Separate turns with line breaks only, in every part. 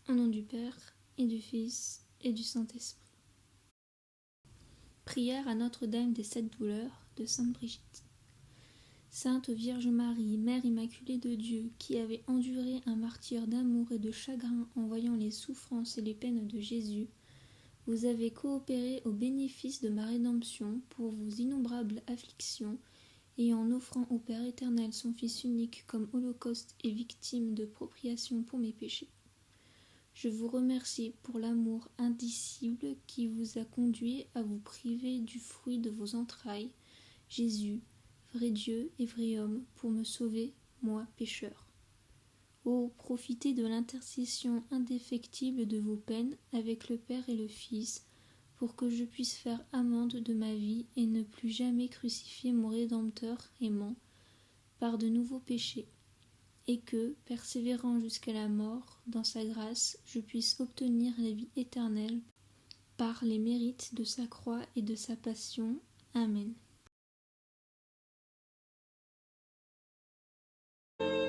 Au nom du Père, et du Fils, et du Saint-Esprit. Prière à Notre-Dame des Sept Douleurs de Sainte Brigitte. Sainte Vierge Marie, Mère Immaculée de Dieu, qui avait enduré un martyre d'amour et de chagrin en voyant les souffrances et les peines de Jésus, vous avez coopéré au bénéfice de ma rédemption pour vos innombrables afflictions, et en offrant au Père éternel son Fils unique comme holocauste et victime de propiation pour mes péchés. Je vous remercie pour l'amour indicible qui vous a conduit à vous priver du fruit de vos entrailles, Jésus, vrai Dieu et vrai homme, pour me sauver, moi, pécheur. Oh, profitez de l'intercession indéfectible de vos peines avec le Père et le Fils, pour que je puisse faire amende de ma vie et ne plus jamais crucifier mon Rédempteur aimant par de nouveaux péchés, et que, persévérant jusqu'à la mort, dans sa grâce, je puisse obtenir la vie éternelle par les mérites de sa croix et de sa passion. Amen.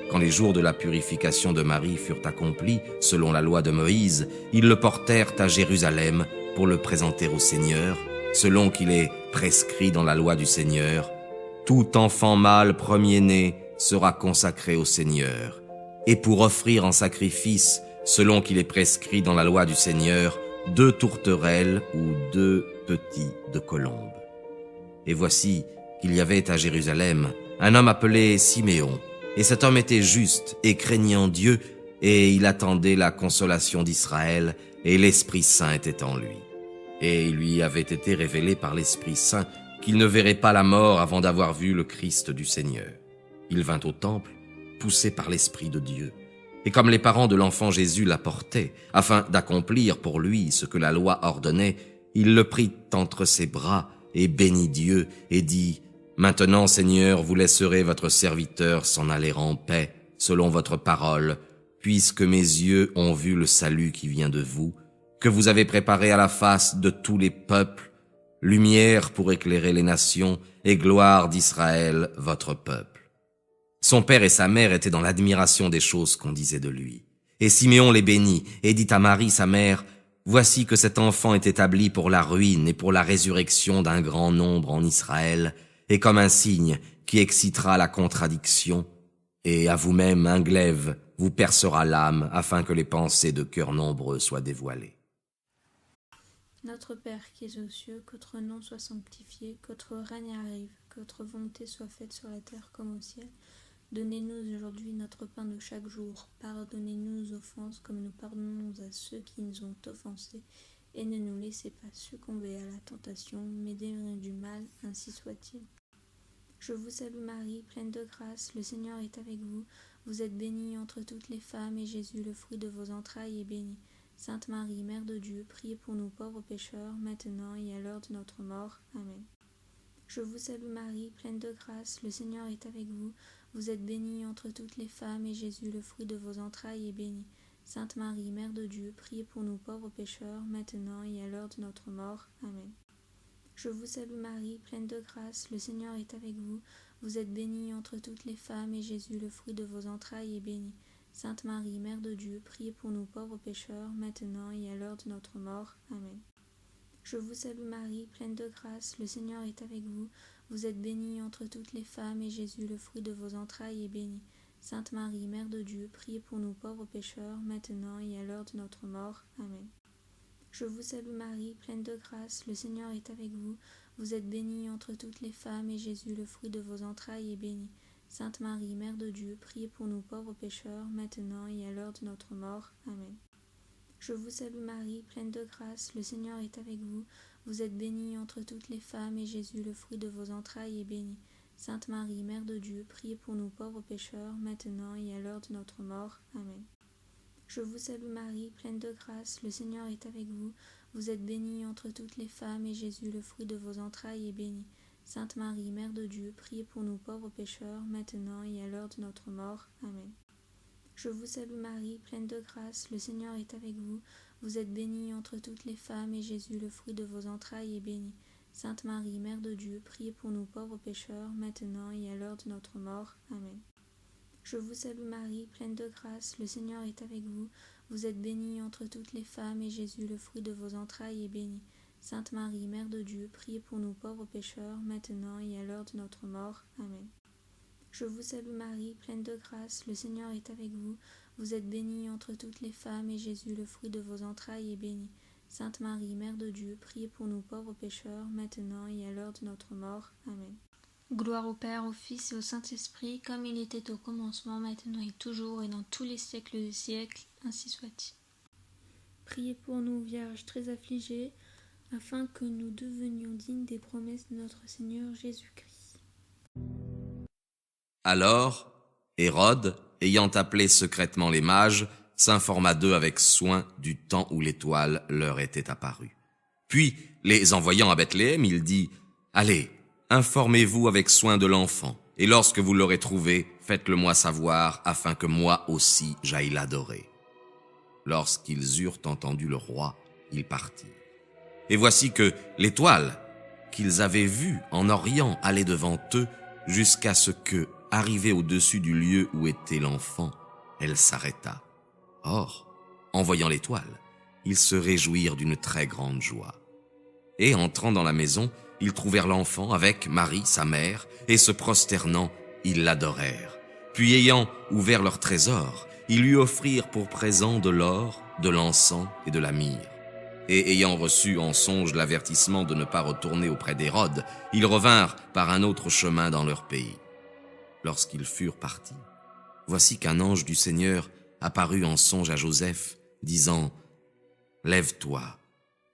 Quand les jours de la purification de Marie furent accomplis, selon la loi de Moïse, ils le portèrent à Jérusalem pour le présenter au Seigneur, selon qu'il est prescrit dans la loi du Seigneur. Tout enfant mâle premier-né sera consacré au Seigneur. Et pour offrir en sacrifice, selon qu'il est prescrit dans la loi du Seigneur, 2 tourterelles ou 2 petits de colombe. Et voici qu'il y avait à Jérusalem un homme appelé Siméon, et cet homme était juste et craignant Dieu, et il attendait la consolation d'Israël, et l'Esprit Saint était en lui. Et il lui avait été révélé par l'Esprit Saint qu'il ne verrait pas la mort avant d'avoir vu le Christ du Seigneur. Il vint au temple, poussé par l'Esprit de Dieu. Et comme les parents de l'enfant Jésus l'apportaient, afin d'accomplir pour lui ce que la loi ordonnait, il le prit entre ses bras et bénit Dieu et dit : « Maintenant, Seigneur, vous laisserez votre serviteur s'en aller en paix, selon votre parole, puisque mes yeux ont vu le salut qui vient de vous, que vous avez préparé à la face de tous les peuples, lumière pour éclairer les nations et gloire d'Israël, votre peuple. » Son père et sa mère étaient dans l'admiration des choses qu'on disait de lui. Et Siméon les bénit et dit à Marie, sa mère : « Voici que cet enfant est établi pour la ruine et pour la résurrection d'un grand nombre en Israël, et comme un signe qui excitera la contradiction, et à vous-même un glaive vous percera l'âme, afin que les pensées de cœurs nombreux soient dévoilées. »
Notre Père qui es aux cieux, que votre nom soit sanctifié, que votre règne arrive, que votre volonté soit faite sur la terre comme au ciel. Donnez-nous aujourd'hui notre pain de chaque jour. Pardonnez-nous nos offenses comme nous pardonnons à ceux qui nous ont offensés. Et ne nous laissez pas succomber à la tentation, mais délivrez-nous du mal, ainsi soit-il. Je vous salue Marie, pleine de grâce, le Seigneur est avec vous. Vous êtes bénie entre toutes les femmes, et Jésus, le fruit de vos entrailles, est béni. Sainte Marie, Mère de Dieu, priez pour nous pauvres pécheurs, maintenant et à l'heure de notre mort. Amen. Je vous salue Marie, pleine de grâce, le Seigneur est avec vous. Vous êtes bénie entre toutes les femmes, et Jésus, le fruit de vos entrailles, est béni. Sainte Marie, Mère de Dieu, priez pour nous pauvres pécheurs, maintenant et à l'heure de notre mort. Amen. Je vous salue Marie, pleine de grâce, le Seigneur est avec vous. Vous êtes bénie entre toutes les femmes, et Jésus, le fruit de vos entrailles, est béni. Sainte Marie, Mère de Dieu, priez pour nous pauvres pécheurs, maintenant et à l'heure de notre mort. Amen. Je vous salue Marie, pleine de grâce, le Seigneur est avec vous. Vous êtes bénie entre toutes les femmes, et Jésus, le fruit de vos entrailles, est béni. Sainte Marie, Mère de Dieu, priez pour nous pauvres pécheurs, maintenant et à l'heure de notre mort. Amen. Je vous salue Marie, pleine de grâce, le Seigneur est avec vous. Vous êtes bénie entre toutes les femmes, et Jésus, le fruit de vos entrailles, est béni. Sainte Marie, Mère de Dieu, priez pour nous pauvres pécheurs, maintenant et à l'heure de notre mort. Amen. Je vous salue Marie, pleine de grâce, le Seigneur est avec vous. Vous êtes bénie entre toutes les femmes, et Jésus, le fruit de vos entrailles, est béni. Sainte Marie, Mère de Dieu, priez pour nous pauvres pécheurs, maintenant et à l'heure de notre mort. Amen. Je vous salue Marie, pleine de grâce, le Seigneur est avec vous. Vous êtes bénie entre toutes les femmes, et Jésus, le fruit de vos entrailles, est béni. Sainte Marie, Mère de Dieu, priez pour nous pauvres pécheurs, maintenant et à l'heure de notre mort. Amen. Je vous salue Marie, pleine de grâce, le Seigneur est avec vous. Vous êtes bénie entre toutes les femmes, et Jésus, le fruit de vos entrailles, est béni. Sainte Marie, Mère de Dieu, priez pour nous pauvres pécheurs, maintenant et à l'heure de notre mort. Amen. Je vous salue Marie, pleine de grâce, le Seigneur est avec vous. vous êtes bénie entre toutes les femmes, et Jésus, le fruit de vos entrailles, est béni. Sainte Marie, Mère de Dieu, priez pour nous pauvres pécheurs, maintenant et à l'heure de notre mort. Amen. Je vous salue Marie, pleine de grâce, le Seigneur est avec vous. Vous êtes bénie entre toutes les femmes, et Jésus, le fruit de vos entrailles, est béni. Sainte Marie, Mère de Dieu, priez pour nous pauvres pécheurs, maintenant et à l'heure de notre mort. Amen. Gloire au Père, au Fils et au Saint-Esprit, comme il était au commencement, maintenant et toujours, et dans tous les siècles des siècles, ainsi soit-il. Priez pour nous, Vierge très affligée, afin que nous devenions dignes des promesses de notre Seigneur Jésus-Christ.
Alors, Hérode, ayant appelé secrètement les mages, s'informa d'eux avec soin du temps où l'étoile leur était apparue. Puis, les envoyant à Bethléem, il dit « Allez, informez-vous avec soin de l'enfant, et lorsque vous l'aurez trouvé, faites-le-moi savoir, afin que moi aussi j'aille l'adorer. » Lorsqu'ils eurent entendu le roi, ils partirent. Et voici que l'étoile qu'ils avaient vue en Orient allait devant eux, jusqu'à ce que, arrivée au-dessus du lieu où était l'enfant, elle s'arrêta. Or, en voyant l'étoile, ils se réjouirent d'une très grande joie. Et entrant dans la maison, ils trouvèrent l'enfant avec Marie, sa mère, et se prosternant, ils l'adorèrent. Puis ayant ouvert leur trésor, ils lui offrirent pour présent de l'or, de l'encens et de la myrrhe. Et ayant reçu en songe l'avertissement de ne pas retourner auprès d'Hérode, ils revinrent par un autre chemin dans leur pays. Lorsqu'ils furent partis, voici qu'un ange du Seigneur apparut en songe à Joseph, disant « Lève-toi,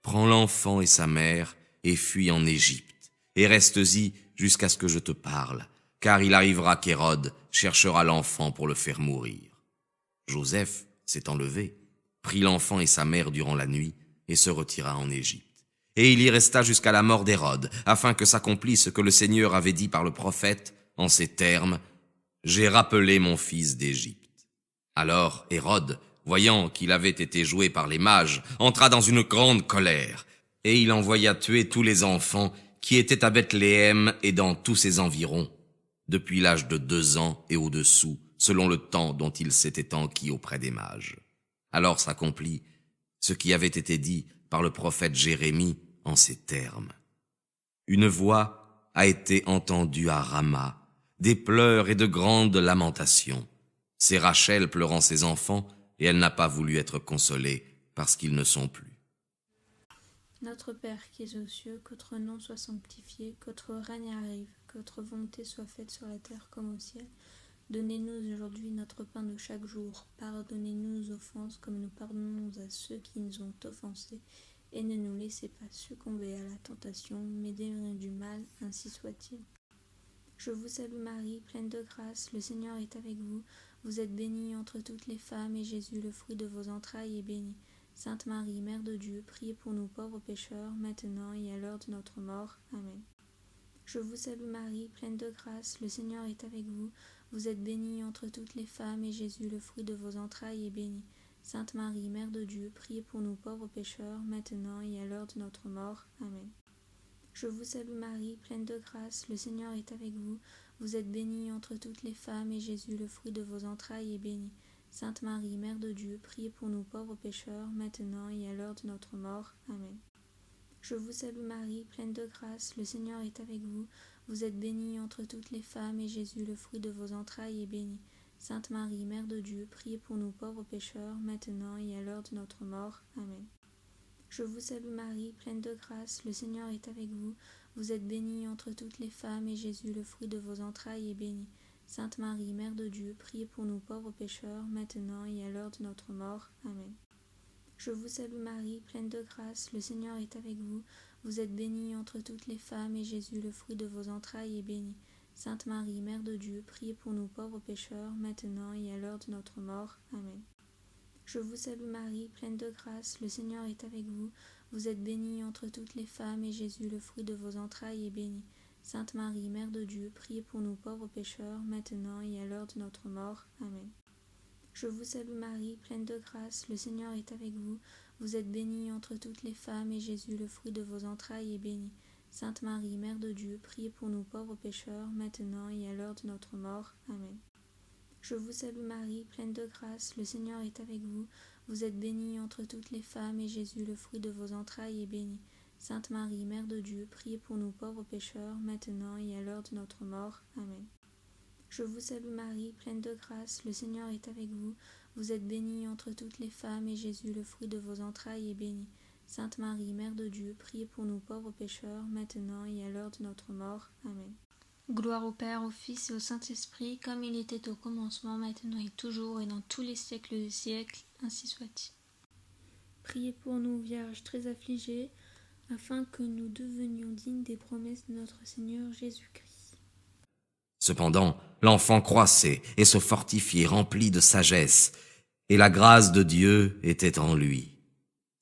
prends l'enfant et sa mère, et fuis en Égypte, et reste-y jusqu'à ce que je te parle, car il arrivera qu'Hérode cherchera l'enfant pour le faire mourir. » Joseph, s'étant levé, prit l'enfant et sa mère durant la nuit, et se retira en Égypte. Et il y resta jusqu'à la mort d'Hérode, afin que s'accomplisse ce que le Seigneur avait dit par le prophète, en ces termes, « J'ai rappelé mon fils d'Égypte. » Alors Hérode, voyant qu'il avait été joué par les mages, entra dans une grande colère, et il envoya tuer tous les enfants qui étaient à Bethléem et dans tous ses environs, depuis l'âge de 2 ans et au-dessous, selon le temps dont il s'était enquis auprès des mages. Alors s'accomplit ce qui avait été dit par le prophète Jérémie en ces termes. Une voix a été entendue à Rama, des pleurs et de grandes lamentations. C'est Rachel pleurant ses enfants, et elle n'a pas voulu être consolée, parce qu'ils ne sont plus.
Notre Père qui es aux cieux, que votre nom soit sanctifié, que votre règne arrive, que votre volonté soit faite sur la terre comme au ciel. Donnez-nous aujourd'hui notre pain de chaque jour. Pardonnez-nous nos offenses comme nous pardonnons à ceux qui nous ont offensés. Et ne nous laissez pas succomber à la tentation, mais délivrez-nous du mal, ainsi soit-il. Je vous salue Marie, pleine de grâce, le Seigneur est avec vous. Vous êtes bénie entre toutes les femmes, et Jésus, le fruit de vos entrailles, est béni. Sainte Marie, Mère de Dieu, priez pour nous pauvres pécheurs, maintenant et à l'heure de notre mort. Amen. Je vous salue Marie, pleine de grâce, le Seigneur est avec vous. Vous êtes bénie entre toutes les femmes, et Jésus, le fruit de vos entrailles, est béni. Sainte Marie, Mère de Dieu, priez pour nous pauvres pécheurs, maintenant et à l'heure de notre mort. Amen. Je vous salue Marie, pleine de grâce, le Seigneur est avec vous. Vous êtes bénie entre toutes les femmes, et Jésus, le fruit de vos entrailles, est béni. Sainte Marie, Mère de Dieu, priez pour nous pauvres pécheurs, maintenant et à l'heure de notre mort. Amen. Je vous salue Marie, pleine de grâce, le Seigneur est avec vous. Vous êtes bénie entre toutes les femmes, et Jésus, le fruit de vos entrailles, est béni. Sainte Marie, Mère de Dieu, priez pour nous pauvres pécheurs, maintenant et à l'heure de notre mort. Amen. Je vous salue Marie, pleine de grâce, le Seigneur est avec vous. Vous êtes bénie entre toutes les femmes, et Jésus, le fruit de vos entrailles, est béni. Sainte Marie, Mère de Dieu, priez pour nous pauvres pécheurs, maintenant et à l'heure de notre mort. Amen. Je vous salue Marie, pleine de grâce, le Seigneur est avec vous. Vous êtes bénie entre toutes les femmes, et Jésus, le fruit de vos entrailles, est béni. Sainte Marie, Mère de Dieu, priez pour nous pauvres pécheurs, maintenant et à l'heure de notre mort. Amen. Je vous salue Marie, pleine de grâce, le Seigneur est avec vous. Vous êtes bénie entre toutes les femmes, et Jésus, le fruit de vos entrailles, est béni. Sainte Marie, Mère de Dieu, priez pour nous pauvres pécheurs, maintenant et à l'heure de notre mort. Amen. Je vous salue Marie, pleine de grâce, le Seigneur est avec vous. Vous êtes bénie entre toutes les femmes, et Jésus, le fruit de vos entrailles, est béni. Sainte Marie, Mère de Dieu, priez pour nous pauvres pécheurs, maintenant et à l'heure de notre mort. Amen. Je vous salue Marie, pleine de grâce, le Seigneur est avec vous. vous êtes bénie entre toutes les femmes, et Jésus, le fruit de vos entrailles, est béni. Sainte Marie, Mère de Dieu, priez pour nous pauvres pécheurs, maintenant et à l'heure de notre mort. Amen. Je vous salue Marie, pleine de grâce, le Seigneur est avec vous. Vous êtes bénie entre toutes les femmes, et Jésus, le fruit de vos entrailles, est béni. Sainte Marie, Mère de Dieu, priez pour nous pauvres pécheurs, maintenant et à l'heure de notre mort. Amen. Gloire au Père, au Fils et au Saint-Esprit, comme il était au commencement, maintenant et toujours, et dans tous les siècles des siècles, ainsi soit-il. Priez pour nous, Vierge très affligée, afin que nous devenions dignes des promesses de notre Seigneur Jésus-Christ.
Cependant, l'enfant croissait et se fortifiait, rempli de sagesse, et la grâce de Dieu était en lui.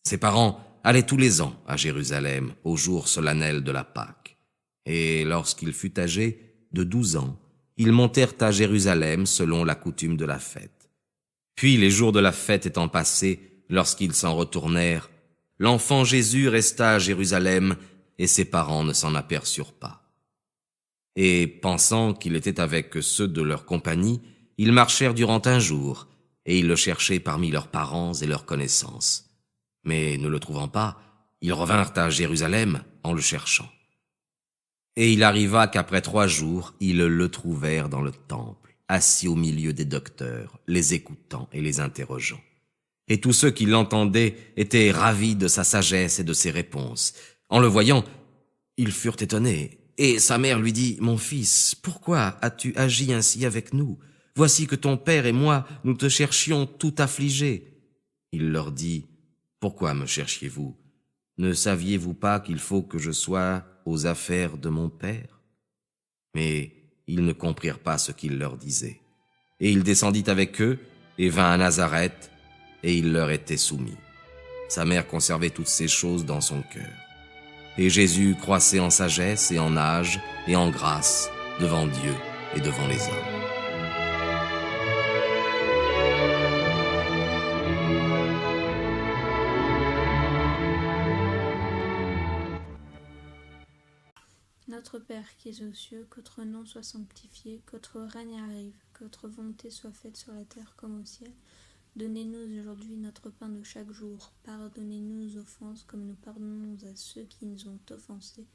Ses parents allaient tous les ans à Jérusalem au jour solennel de la Pâque. Et lorsqu'il fut âgé de 12 ans, ils montèrent à Jérusalem selon la coutume de la fête. Puis les jours de la fête étant passés, lorsqu'ils s'en retournèrent, l'enfant Jésus resta à Jérusalem et ses parents ne s'en aperçurent pas. Et pensant qu'il était avec ceux de leur compagnie, ils marchèrent durant un jour et ils le cherchaient parmi leurs parents et leurs connaissances. Mais ne le trouvant pas, ils revinrent à Jérusalem en le cherchant. Et il arriva qu'après 3 jours, ils le trouvèrent dans le temple, assis au milieu des docteurs, les écoutant et les interrogeant. Et tous ceux qui l'entendaient étaient ravis de sa sagesse et de ses réponses. En le voyant, ils furent étonnés. Et sa mère lui dit, « Mon fils, pourquoi as-tu agi ainsi avec nous? Voici que ton père et moi, nous te cherchions tout affligés. » Il leur dit, « Pourquoi me cherchiez-vous? Ne saviez-vous pas qu'il faut que je sois aux affaires de mon père? » Mais ils ne comprirent pas ce qu'il leur disait. Et il descendit avec eux et vint à Nazareth, et il leur était soumis. Sa mère conservait toutes ces choses dans son cœur. Et Jésus croissait en sagesse et en âge et en grâce devant Dieu et devant les hommes.
Notre Père qui es aux cieux, que votre nom soit sanctifié, que votre règne arrive, que votre volonté soit faite sur la terre comme au ciel. Donnez-nous aujourd'hui notre pain de chaque jour. Pardonnez-nous nos offenses comme nous pardonnons à ceux qui nous ont offensés.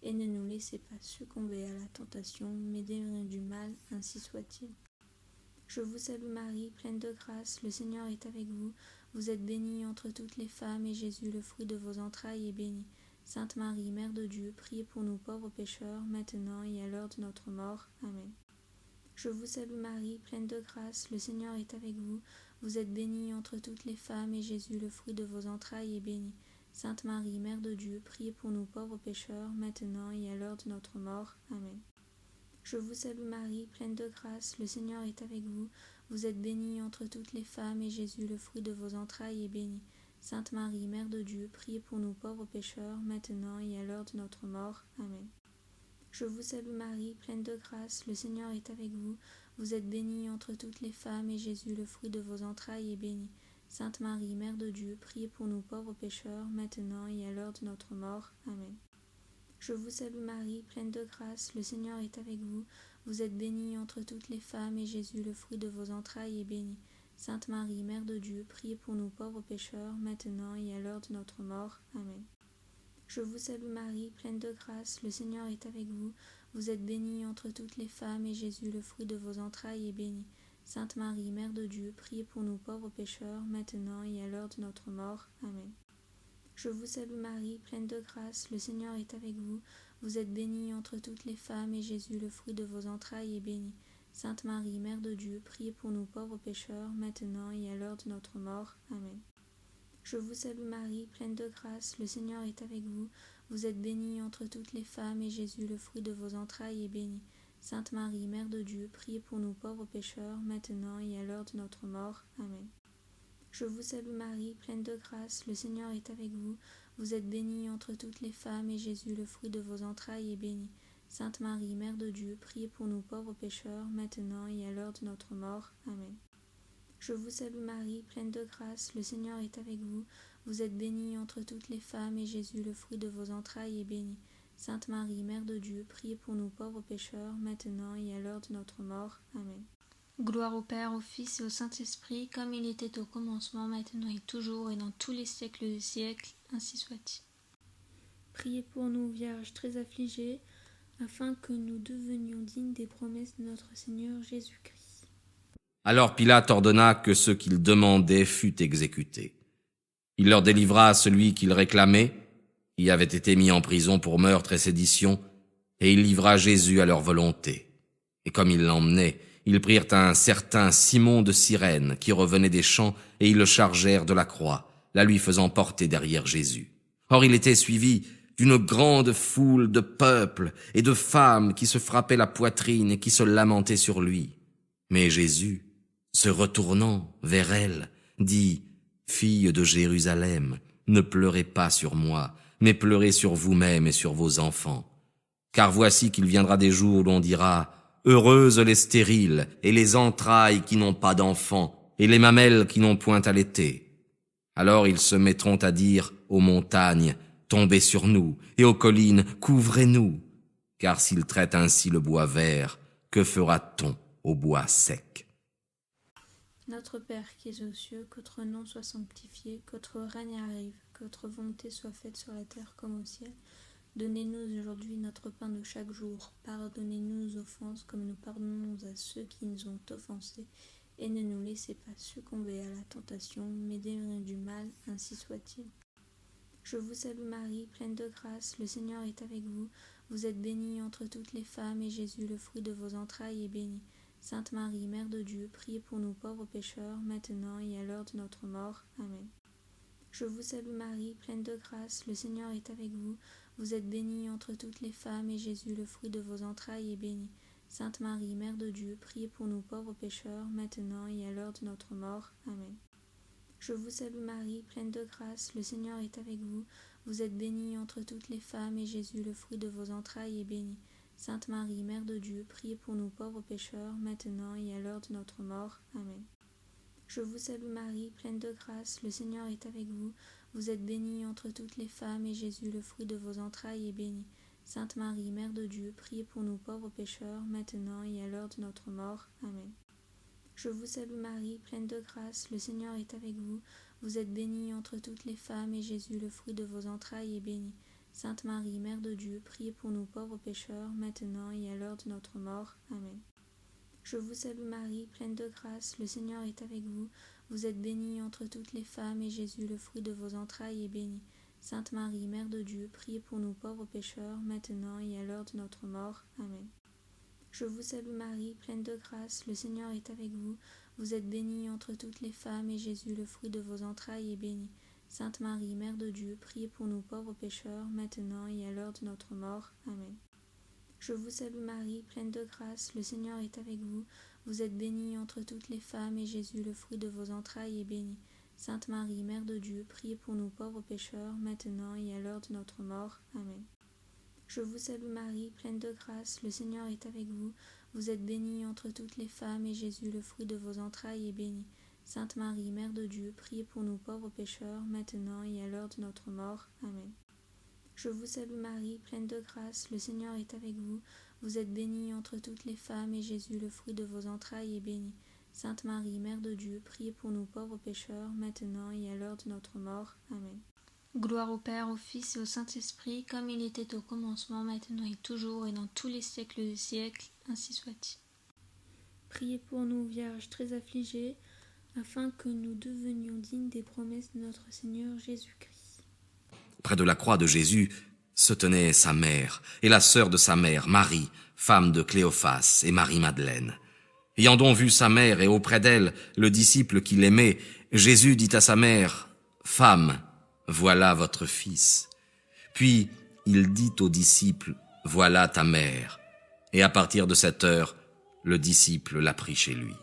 Et ne nous laissez pas succomber à la tentation, mais délivrez-nous du mal, ainsi soit-il. Je vous salue Marie, pleine de grâce, le Seigneur est avec vous. Vous êtes bénie entre toutes les femmes, et Jésus, le fruit de vos entrailles, est béni. Sainte Marie, Mère de Dieu, priez pour nous pauvres pécheurs, maintenant et à l'heure de notre mort. Amen. Je vous salue Marie, pleine de grâce, le Seigneur est avec vous. Vous êtes bénie entre toutes les femmes, et Jésus, le fruit de vos entrailles, est béni. Sainte Marie, Mère de Dieu, priez pour nous pauvres pécheurs, maintenant et à l'heure de notre mort. Amen. Je vous salue Marie, pleine de grâce, le Seigneur est avec vous. Vous êtes bénie entre toutes les femmes, et Jésus, le fruit de vos entrailles, est béni. Sainte Marie, Mère de Dieu, priez pour nous pauvres pécheurs, maintenant et à l'heure de notre mort. Amen. Je vous salue Marie, pleine de grâce, le Seigneur est avec vous. Vous êtes bénie entre toutes les femmes, et Jésus, le fruit de vos entrailles, est béni. Sainte Marie, Mère de Dieu, priez pour nous pauvres pécheurs, maintenant et à l'heure de notre mort. Amen. Je vous salue Marie, pleine de grâce, le Seigneur est avec vous. Vous êtes bénie entre toutes les femmes, et Jésus, le fruit de vos entrailles, est béni. Sainte Marie, Mère de Dieu, priez pour nous pauvres pécheurs, maintenant et à l'heure de notre mort. Amen. Je vous salue Marie, pleine de grâce, le Seigneur est avec vous. Vous êtes bénie entre toutes les femmes, et Jésus, le fruit de vos entrailles, est béni. Sainte Marie, Mère de Dieu, priez pour nous pauvres pécheurs, maintenant et à l'heure de notre mort. Amen. Je vous salue Marie, pleine de grâce, le Seigneur est avec vous. Vous êtes bénie entre toutes les femmes, et Jésus, le fruit de vos entrailles, est béni. Sainte Marie, Mère de Dieu, priez pour nous pauvres pécheurs, maintenant et à l'heure de notre mort. Amen. Je vous salue Marie, pleine de grâce, le Seigneur est avec vous. Vous êtes bénie entre toutes les femmes, et Jésus, le fruit de vos entrailles, est béni. Sainte Marie, Mère de Dieu, priez pour nous pauvres pécheurs, maintenant et à l'heure de notre mort. Amen. Je vous salue Marie, pleine de grâce, le Seigneur est avec vous. Vous êtes bénie entre toutes les femmes, et Jésus, le fruit de vos entrailles, est béni. Sainte Marie, Mère de Dieu, priez pour nous pauvres pécheurs, maintenant et à l'heure de notre mort. Amen. Je vous salue Marie, pleine de grâce, le Seigneur est avec vous. Vous êtes bénie entre toutes les femmes, et Jésus, le fruit de vos entrailles, est béni. Sainte Marie, Mère de Dieu, priez pour nous pauvres pécheurs, maintenant et à l'heure de notre mort. Amen. Gloire au Père, au Fils et au Saint-Esprit, comme il était au commencement, maintenant et toujours, et dans tous les siècles des siècles, ainsi soit-il. Priez pour nous, Vierge très affligée, afin que nous devenions dignes des promesses de notre Seigneur Jésus-Christ.
Alors Pilate ordonna que ce qu'ils demandaient fût exécuté. Il leur délivra celui qu'ils réclamaient, qui avait été mis en prison pour meurtre et sédition, et il livra Jésus à leur volonté. Et comme ils l'emmenaient, ils prirent un certain Simon de Cyrène qui revenait des champs, et ils le chargèrent de la croix, la lui faisant porter derrière Jésus. Or il était suivi d'une grande foule de peuple et de femmes qui se frappaient la poitrine et qui se lamentaient sur lui. Mais Jésus, se retournant vers elle, dit « Fille de Jérusalem, ne pleurez pas sur moi, mais pleurez sur vous-même et sur vos enfants. Car voici qu'il viendra des jours où l'on dira « Heureuses les stériles, et les entrailles qui n'ont pas d'enfants, et les mamelles qui n'ont point allaité. » Alors ils se mettront à dire aux montagnes « Tombez sur nous » et aux collines « Couvrez-nous ». Car s'ils traitent ainsi le bois vert, que fera-t-on au bois sec?
Notre Père qui es aux cieux, que votre nom soit sanctifié, que votre règne arrive, que votre volonté soit faite sur la terre comme au ciel. Donnez-nous aujourd'hui notre pain de chaque jour. Pardonnez-nous nos offenses comme nous pardonnons à ceux qui nous ont offensés. Et ne nous laissez pas succomber à la tentation, mais délivrez-nous du mal, ainsi soit-il. Je vous salue Marie, pleine de grâce, le Seigneur est avec vous. Vous êtes bénie entre toutes les femmes, et Jésus, le fruit de vos entrailles, est béni. Sainte Marie, Mère de Dieu, priez pour nous pauvres pécheurs, maintenant et à l'heure de notre mort. Amen. Je vous salue Marie, pleine de grâce, le Seigneur est avec vous. Vous êtes bénie entre toutes les femmes, et Jésus, le fruit de vos entrailles, est béni. Sainte Marie, Mère de Dieu, priez pour nous pauvres pécheurs, maintenant et à l'heure de notre mort. Amen. Je vous salue Marie, pleine de grâce, le Seigneur est avec vous. Vous êtes bénie entre toutes les femmes, et Jésus, le fruit de vos entrailles, est béni. Sainte Marie, Mère de Dieu, priez pour nous pauvres pécheurs, maintenant et à l'heure de notre mort. Amen. Je vous salue Marie, pleine de grâce, le Seigneur est avec vous. Vous êtes bénie entre toutes les femmes, et Jésus, le fruit de vos entrailles, est béni. Sainte Marie, Mère de Dieu, priez pour nous pauvres pécheurs, maintenant et à l'heure de notre mort. Amen. Je vous salue Marie, pleine de grâce, le Seigneur est avec vous. Vous êtes bénie entre toutes les femmes, et Jésus, le fruit de vos entrailles, est béni. Sainte Marie, Mère de Dieu, priez pour nous pauvres pécheurs, maintenant et à l'heure de notre mort. Amen. Je vous salue Marie, pleine de grâce, le Seigneur est avec vous. Vous êtes bénie entre toutes les femmes, et Jésus, le fruit de vos entrailles, est béni. Sainte Marie, Mère de Dieu, priez pour nous pauvres pécheurs, maintenant et à l'heure de notre mort. Amen. Je vous salue Marie, pleine de grâce, le Seigneur est avec vous. Vous êtes bénie entre toutes les femmes, et Jésus, le fruit de vos entrailles, est béni. Sainte Marie, Mère de Dieu, priez pour nous pauvres pécheurs, maintenant et à l'heure de notre mort. Amen. Je vous salue Marie, pleine de grâce, le Seigneur est avec vous. Vous êtes bénie entre toutes les femmes, et Jésus, le fruit de vos entrailles, est béni. Sainte Marie, Mère de Dieu, priez pour nous pauvres pécheurs, maintenant et à l'heure de notre mort. Amen. Je vous salue Marie, pleine de grâce, le Seigneur est avec vous. Vous êtes bénie entre toutes les femmes, et Jésus, le fruit de vos entrailles, est béni. Sainte Marie, Mère de Dieu, priez pour nous pauvres pécheurs, maintenant et à l'heure de notre mort. Amen. Je vous salue Marie, pleine de grâce, le Seigneur est avec vous. Vous êtes bénie entre toutes les femmes, et Jésus, le fruit de vos entrailles, est béni. Sainte Marie, Mère de Dieu, priez pour nous pauvres pécheurs, maintenant et à l'heure de notre mort. Amen. Gloire au Père, au Fils et au Saint-Esprit, comme il était au commencement, maintenant et toujours, et dans tous les siècles des siècles, ainsi soit-il. Priez pour nous, Vierge très affligée, afin que nous devenions dignes des promesses de notre Seigneur Jésus-Christ.
Près de la croix de Jésus se tenait sa mère et la sœur de sa mère, Marie, femme de Cléophas et Marie-Madeleine. Ayant donc vu sa mère et auprès d'elle le disciple qu'il aimait, Jésus dit à sa mère, « Femme, voilà votre fils. » Puis il dit au disciple, « Voilà ta mère. » Et à partir de cette heure, le disciple l'a pris chez lui.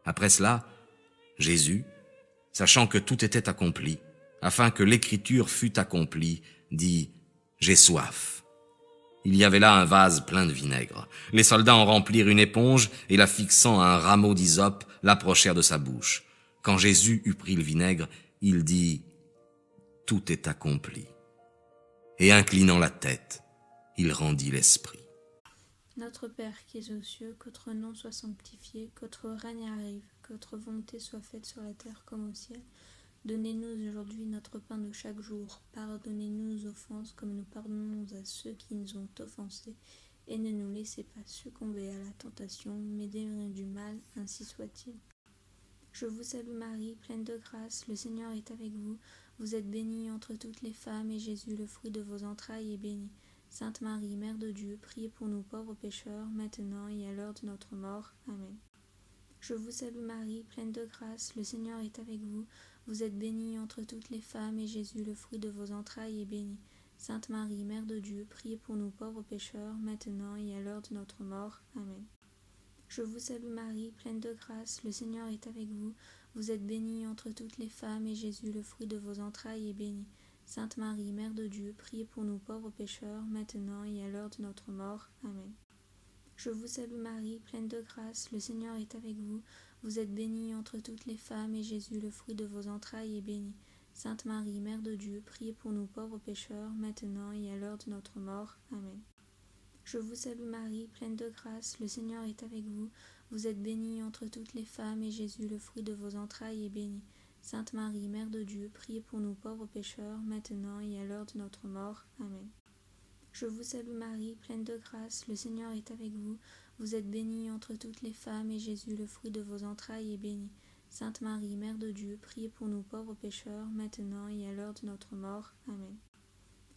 Après cela, Jésus, sachant que tout était accompli, afin que l'écriture fût accomplie, dit « J'ai soif ». Il y avait là un vase plein de vinaigre. Les soldats en remplirent une éponge et la fixant à un rameau d'hysope, l'approchèrent de sa bouche. Quand Jésus eut pris le vinaigre, il dit « Tout est accompli ». Et inclinant la tête, il rendit l'esprit.
Notre Père qui es aux cieux, que votre nom soit sanctifié, que votre règne arrive, que votre volonté soit faite sur la terre comme au ciel. Donnez-nous aujourd'hui notre pain de chaque jour. Pardonnez-nous nos offenses comme nous pardonnons à ceux qui nous ont offensés. Et ne nous laissez pas succomber à la tentation, mais délivrez-nous du mal, ainsi soit-il. Je vous salue Marie, pleine de grâce, le Seigneur est avec vous. Vous êtes bénie entre toutes les femmes, et Jésus, le fruit de vos entrailles, est béni. Sainte Marie, Mère de Dieu, priez pour nous pauvres pécheurs, maintenant et à l'heure de notre mort. Amen. Je vous salue Marie, pleine de grâce, le Seigneur est avec vous. Vous êtes bénie entre toutes les femmes, et Jésus, le fruit de vos entrailles, est béni. Sainte Marie, Mère de Dieu, priez pour nous pauvres pécheurs, maintenant et à l'heure de notre mort. Amen. Je vous salue Marie, pleine de grâce, le Seigneur est avec vous. Vous êtes bénie entre toutes les femmes, et Jésus, le fruit de vos entrailles, est béni. Sainte Marie, Mère de Dieu, priez pour nous pauvres pécheurs, maintenant et à l'heure de notre mort. Amen. Je vous salue Marie, pleine de grâce, le Seigneur est avec vous. Vous êtes bénie entre toutes les femmes, et Jésus, le fruit de vos entrailles, est béni. Sainte Marie, Mère de Dieu, priez pour nous pauvres pécheurs, maintenant et à l'heure de notre mort. Amen. Je vous salue Marie, pleine de grâce, le Seigneur est avec vous. Vous êtes bénie entre toutes les femmes, et Jésus, le fruit de vos entrailles, est béni. Sainte Marie, Mère de Dieu, priez pour nous pauvres pécheurs, maintenant et à l'heure de notre mort. Amen. Je vous salue Marie, pleine de grâce, le Seigneur est avec vous. Vous êtes bénie entre toutes les femmes, et Jésus, le fruit de vos entrailles, est béni. Sainte Marie, Mère de Dieu, priez pour nous pauvres pécheurs, maintenant et à l'heure de notre mort. Amen.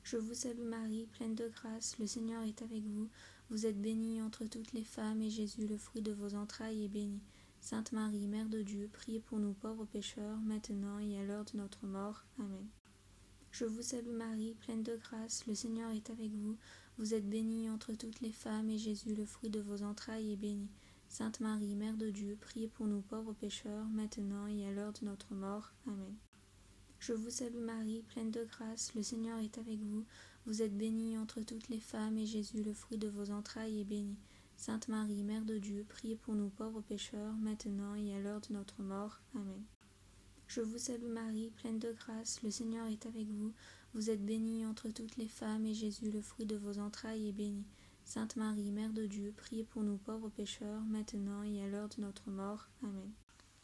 Je vous salue Marie, pleine de grâce, le Seigneur est avec vous. Vous êtes bénie entre toutes les femmes, et Jésus, le fruit de vos entrailles, est béni. Sainte Marie, Mère de Dieu, priez pour nous pauvres pécheurs, maintenant et à l'heure de notre mort. Amen. Je vous salue Marie, pleine de grâce, le Seigneur est avec vous. Vous êtes bénie entre toutes les femmes, et Jésus, le fruit de vos entrailles, est béni. Sainte Marie, Mère de Dieu, priez pour nous pauvres pécheurs, maintenant et à l'heure de notre mort. Amen. Je vous salue Marie, pleine de grâce, le Seigneur est avec vous. Vous êtes bénie entre toutes les femmes, et Jésus, le fruit de vos entrailles, est béni. Sainte Marie, Mère de Dieu, priez pour nous pauvres pécheurs, maintenant et à l'heure de notre mort. Amen. Je vous salue Marie, pleine de grâce, le Seigneur est avec vous. Vous êtes bénie entre toutes les femmes, et Jésus, le fruit de vos entrailles, est béni. Sainte Marie, Mère de Dieu, priez pour nous pauvres pécheurs, maintenant et à l'heure de notre mort. Amen.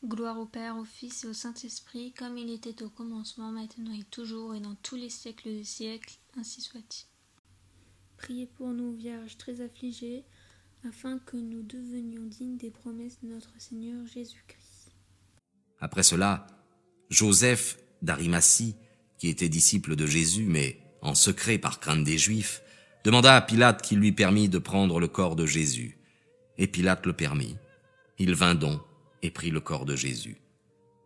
Gloire au Père, au Fils et au Saint-Esprit, comme il était au commencement, maintenant et toujours, et dans tous les siècles des siècles, ainsi soit-il.
Priez pour nous, Vierge très affligée, afin que nous devenions dignes des promesses de notre Seigneur Jésus-Christ.
Après cela, Joseph d'Arimathie, qui était disciple de Jésus, mais en secret par crainte des Juifs, demanda à Pilate qu'il lui permît de prendre le corps de Jésus. Et Pilate le permit. Il vint donc et prit le corps de Jésus.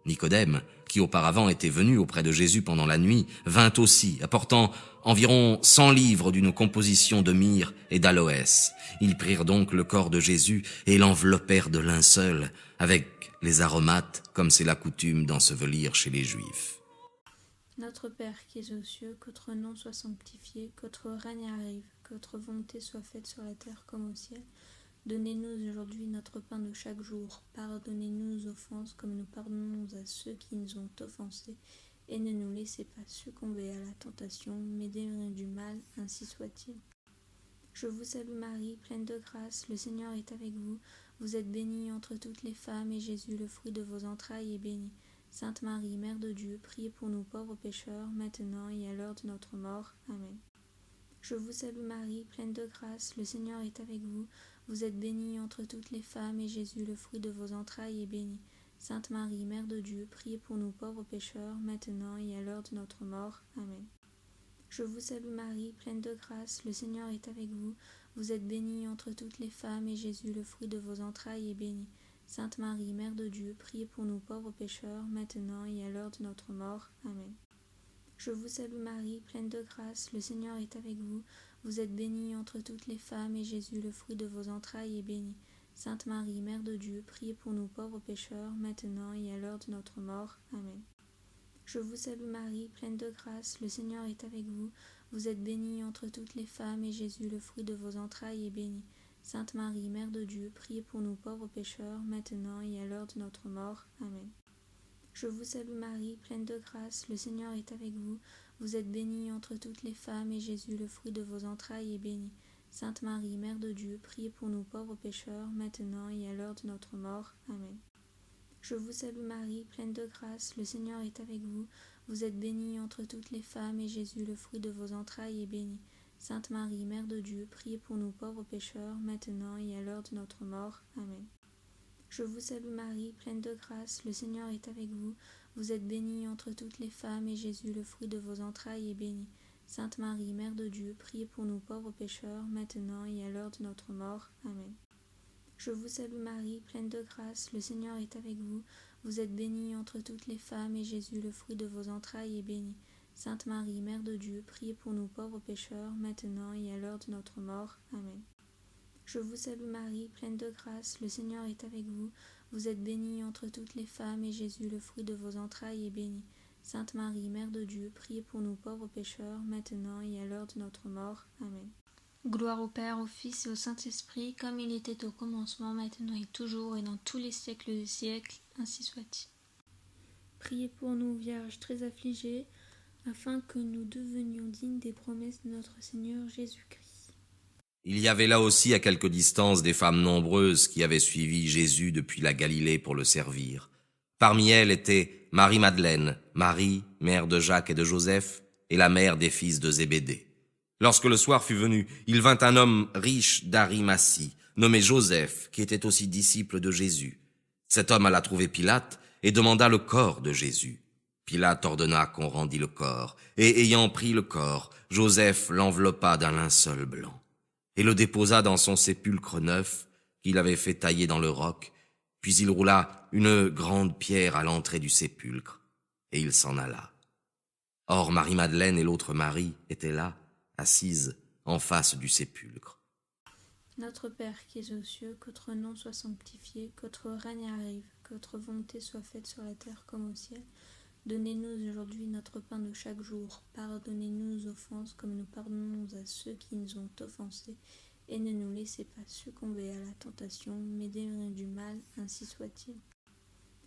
Nicodème, qui auparavant était venu auprès de Jésus pendant la nuit, vint aussi, apportant environ 100 livres d'une composition de myrrhe et d'aloès. Ils prirent donc le corps de Jésus et l'enveloppèrent de linceul, avec les aromates, comme c'est la coutume d'ensevelir chez les Juifs.
Notre Père qui es aux cieux, que votre nom soit sanctifié, que votre règne arrive, que votre volonté soit faite sur la terre comme au ciel. Donnez-nous aujourd'hui notre pain de chaque jour. Pardonnez-nous nos offenses comme nous pardonnons à ceux qui nous ont offensés. Et ne nous laissez pas succomber à la tentation, mais délivrez-nous du mal, ainsi soit-il. Je vous salue Marie, pleine de grâce, le Seigneur est avec vous. Vous êtes bénie entre toutes les femmes, et Jésus, le fruit de vos entrailles, est béni. Sainte Marie, Mère de Dieu, priez pour nous pauvres pécheurs, maintenant et à l'heure de notre mort. Amen. Je vous salue Marie, pleine de grâce, le Seigneur est avec vous. Vous êtes bénie entre toutes les femmes, et Jésus, le fruit de vos entrailles, est béni. Sainte Marie, Mère de Dieu, priez pour nous pauvres pécheurs, maintenant et à l'heure de notre mort. Amen. Je vous salue Marie, pleine de grâce, le Seigneur est avec vous. Vous êtes bénie entre toutes les femmes, et Jésus, le fruit de vos entrailles, est béni. Sainte Marie, Mère de Dieu, priez pour nous pauvres pécheurs, maintenant et à l'heure de notre mort. Amen. Je vous salue Marie, pleine de grâce, le Seigneur est avec vous. Vous êtes bénie entre toutes les femmes, et Jésus, le fruit de vos entrailles, est béni. Sainte Marie, Mère de Dieu, priez pour nous pauvres pécheurs, maintenant et à l'heure de notre mort. Amen. Je vous salue Marie, pleine de grâce, le Seigneur est avec vous. Vous êtes bénie entre toutes les femmes, et Jésus, le fruit de vos entrailles, est béni. Sainte Marie, Mère de Dieu, priez pour nous pauvres pécheurs, maintenant et à l'heure de notre mort. Amen. Je vous salue Marie, pleine de grâce, le Seigneur est avec vous. Vous êtes bénie entre toutes les femmes, et Jésus, le fruit de vos entrailles, est béni. Sainte Marie, Mère de Dieu, priez pour nous pauvres pécheurs, maintenant et à l'heure de notre mort. Amen. Je vous salue Marie, pleine de grâce, le Seigneur est avec vous. Vous êtes bénie entre toutes les femmes, et Jésus, le fruit de vos entrailles, est béni. Sainte Marie, Mère de Dieu, priez pour nous pauvres pécheurs, maintenant et à l'heure de notre mort. Amen. Je vous salue Marie, pleine de grâce, le Seigneur est avec vous. Vous êtes bénie entre toutes les femmes, et Jésus, le fruit de vos entrailles, est béni. Sainte Marie, Mère de Dieu, priez pour nous pauvres pécheurs, maintenant et à l'heure de notre mort. Amen. Je vous salue Marie, pleine de grâce, le Seigneur est avec vous. Vous êtes bénie entre toutes les femmes, et Jésus, le fruit de vos entrailles, est béni. Sainte Marie, Mère de Dieu, priez pour nous pauvres pécheurs, maintenant et à l'heure de notre mort. Amen. Je vous salue Marie, pleine de grâce, le Seigneur est avec vous. Vous êtes bénie entre toutes les femmes, et Jésus, le fruit de vos entrailles, est béni. Sainte Marie, Mère de Dieu, priez pour nous pauvres pécheurs, maintenant et à l'heure de notre mort. Amen.
Gloire au Père, au Fils et au Saint-Esprit, comme il était au commencement, maintenant et toujours, et dans tous les siècles des siècles, ainsi soit-il.
Priez pour nous, Vierge très affligée, afin que nous devenions dignes des promesses de notre Seigneur Jésus-Christ.
Il y avait là aussi à quelque distance des femmes nombreuses qui avaient suivi Jésus depuis la Galilée pour le servir. Parmi elles étaient Marie-Madeleine, Marie, mère de Jacques et de Joseph, et la mère des fils de Zébédée. Lorsque le soir fut venu, il vint un homme riche d'Arimathie, nommé Joseph, qui était aussi disciple de Jésus. Cet homme alla trouver Pilate et demanda le corps de Jésus. Pilate ordonna qu'on rendît le corps, et ayant pris le corps, Joseph l'enveloppa d'un linceul blanc, et le déposa dans son sépulcre neuf, qu'il avait fait tailler dans le roc, puis il roula une grande pierre à l'entrée du sépulcre, et il s'en alla. Or Marie-Madeleine et l'autre Marie étaient là, assises en face du sépulcre.
Notre Père qui es aux cieux, que votre nom soit sanctifié, que votre règne arrive, que votre volonté soit faite sur la terre comme au ciel. Donnez-nous aujourd'hui notre pain de chaque jour. Pardonnez-nous nos offenses comme nous pardonnons à ceux qui nous ont offensés. Et ne nous laissez pas succomber à la tentation, mais délivrez-nous du mal, ainsi soit-il.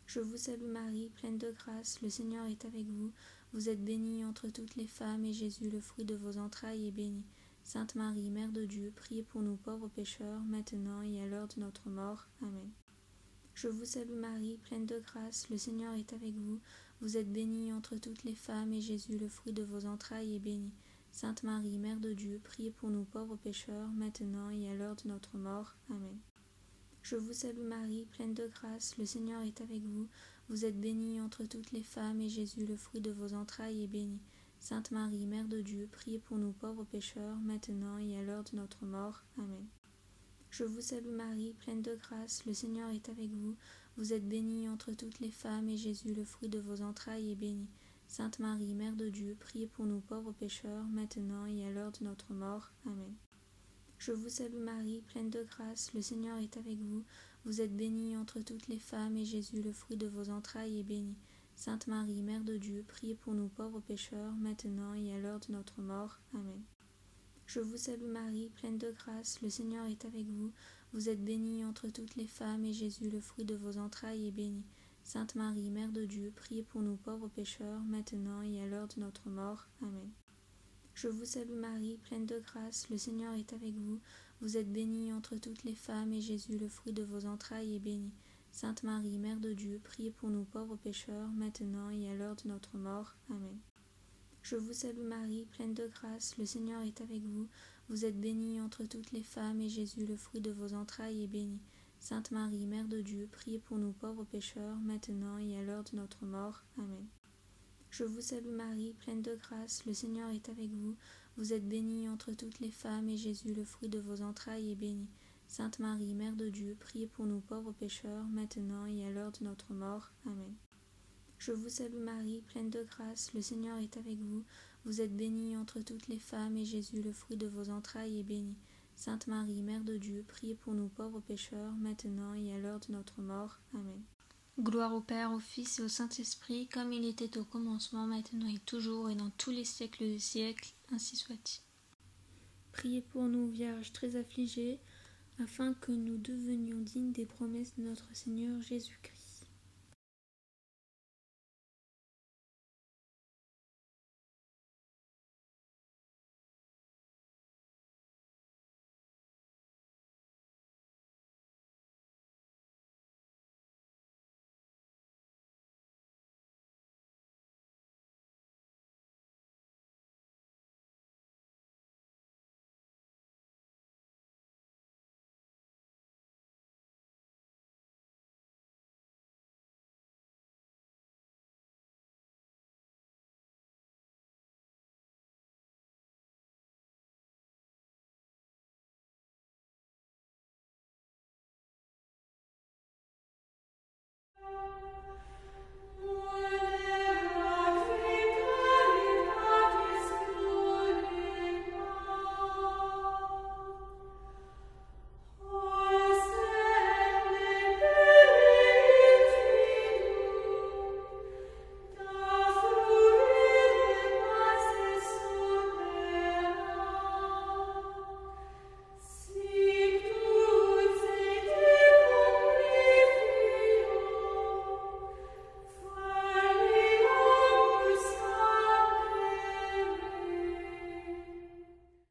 Je vous salue Marie, pleine de grâce, le Seigneur est avec vous. Vous êtes bénie entre toutes les femmes, et Jésus, le fruit de vos entrailles, est béni. Sainte Marie, Mère de Dieu, priez pour nous pauvres pécheurs, maintenant et à l'heure de notre mort. Amen. Je vous salue Marie, pleine de grâce, le Seigneur est avec vous. Vous êtes bénie entre toutes les femmes, et Jésus, le fruit de vos entrailles, est béni. Sainte Marie, Mère de Dieu, priez pour nous pauvres pécheurs, maintenant et à l'heure de notre mort. Amen. Je vous salue Marie, pleine de grâce, le Seigneur est avec vous. Vous êtes bénie entre toutes les femmes, et Jésus, le fruit de vos entrailles, est béni. Sainte Marie, Mère de Dieu, priez pour nous pauvres pécheurs, maintenant et à l'heure de notre mort. Amen. Je vous salue Marie, pleine de grâce, le Seigneur est avec vous. Vous êtes bénie entre toutes les femmes, et Jésus, le fruit de vos entrailles, est béni. Sainte Marie, Mère de Dieu, priez pour nous pauvres pécheurs, maintenant et à l'heure de notre mort. Amen. Je vous salue Marie, pleine de grâce, le Seigneur est avec vous. Vous êtes bénie entre toutes les femmes, et Jésus, le fruit de vos entrailles, est béni. Sainte Marie, Mère de Dieu, priez pour nous pauvres pécheurs, maintenant et à l'heure de notre mort. Amen. Je vous salue Marie, pleine de grâce, le Seigneur est avec vous. Vous êtes bénie entre toutes les femmes, et Jésus, le fruit de vos entrailles, est béni. Sainte Marie, Mère de Dieu, priez pour nous pauvres pécheurs, maintenant et à l'heure de notre mort. Amen. Je vous salue Marie, pleine de grâce, le Seigneur est avec vous. Vous êtes bénie entre toutes les femmes, et Jésus, le fruit de vos entrailles, est béni. Sainte Marie, Mère de Dieu, priez pour nous pauvres pécheurs, maintenant et à l'heure de notre mort. Amen. Je vous salue Marie, pleine de grâce, le Seigneur est avec vous. Vous êtes bénie entre toutes les femmes, et Jésus, le fruit de vos entrailles, est béni. Sainte Marie, Mère de Dieu, priez pour nous pauvres pécheurs, maintenant et à l'heure de notre mort. Amen. Je vous salue Marie, pleine de grâce, le Seigneur est avec vous. Vous êtes bénie entre toutes les femmes, et Jésus, le fruit de vos entrailles, est béni. Sainte Marie, Mère de Dieu, priez pour nous pauvres pécheurs, maintenant et à l'heure de notre mort. Amen. Je vous salue Marie, pleine de grâce, le Seigneur est avec vous. Vous êtes bénie entre toutes les femmes, et Jésus, le fruit de vos entrailles, est béni. Sainte Marie, Mère de Dieu, priez pour nous pauvres pécheurs, maintenant et à l'heure de notre mort. Amen.
Gloire au Père, au Fils et au Saint-Esprit, comme il était au commencement, maintenant et toujours, et dans tous les siècles des siècles, ainsi soit-il.
Priez pour nous, Vierge très affligée, afin que nous devenions dignes des promesses de notre Seigneur Jésus-Christ.